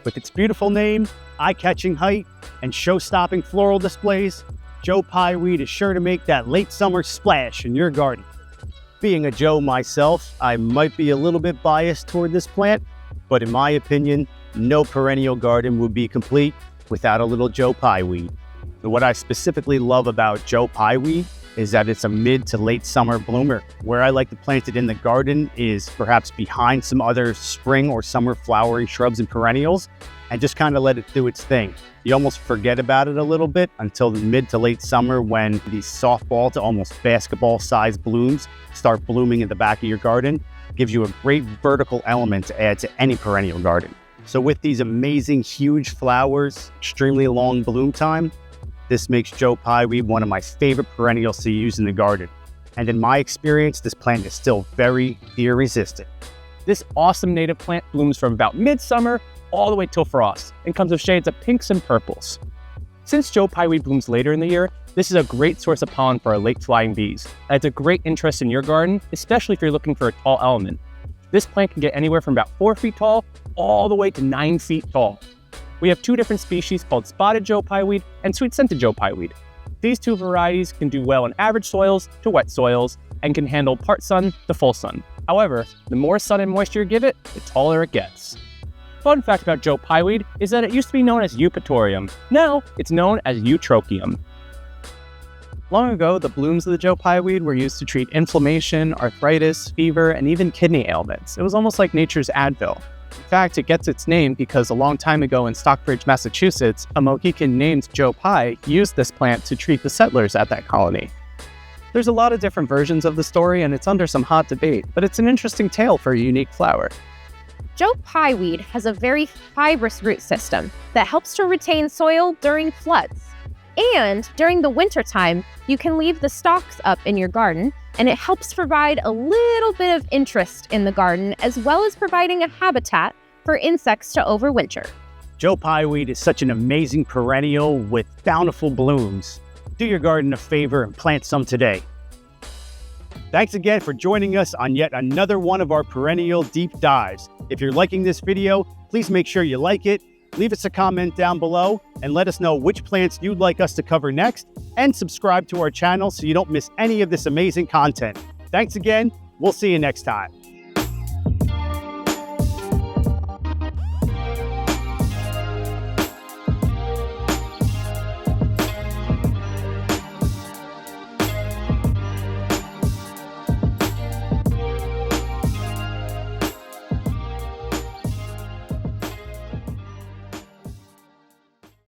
With its beautiful name, eye-catching height, and show-stopping floral displays, Joe Pye Weed is sure to make that late summer splash in your garden. Being a Joe myself, I might be a little bit biased toward this plant, but in my opinion, no perennial garden would be complete without a little Joe Pye Weed. And what I specifically love about Joe Pye Weed is that it's a mid to late summer bloomer. Where I like to plant it in the garden is perhaps behind some other spring or summer flowering shrubs and perennials, and just kind of let it do its thing. You almost forget about it a little bit until the mid to late summer, when these softball to almost basketball sized blooms start blooming in the back of your garden. Gives you a great vertical element to add to any perennial garden. So with these amazing huge flowers, extremely long bloom time, this makes Joe Pye Weed one of my favorite perennials to use in the garden. And in my experience, this plant is still very fear resistant. This awesome native plant blooms from about midsummer all the way till frost and comes with shades of pinks and purples. Since Joe Pye Weed blooms later in the year, this is a great source of pollen for our late flying bees. And it's a great interest in your garden, especially if you're looking for a tall element. This plant can get anywhere from about 4 feet tall all the way to 9 feet tall. We have 2 different species called spotted Joe Pye Weed and sweet-scented Joe Pye Weed. These 2 varieties can do well in average soils to wet soils and can handle part sun to full sun. However, the more sun and moisture you give it, the taller it gets. Fun fact about Joe Pye Weed is that it used to be known as Eupatorium. Now, it's known as Eutrochium. Long ago, the blooms of the Joe Pye Weed were used to treat inflammation, arthritis, fever, and even kidney ailments. It was almost like nature's Advil. In fact, it gets its name because a long time ago in Stockbridge, Massachusetts, a Mohican named Joe Pye used this plant to treat the settlers at that colony. There's a lot of different versions of the story, and it's under some hot debate, but it's an interesting tale for a unique flower. Joe Pye Weed has a very fibrous root system that helps to retain soil during floods. And during the wintertime, you can leave the stalks up in your garden, and it helps provide a little bit of interest in the garden, as well as providing a habitat for insects to overwinter. Joe Pye Weed is such an amazing perennial with bountiful blooms. Do your garden a favor and plant some today. Thanks again for joining us on yet another one of our perennial deep dives. If you're liking this video, please make sure you like it, leave us a comment down below, and let us know which plants you'd like us to cover next, and subscribe to our channel so you don't miss any of this amazing content. Thanks again. We'll see you next time.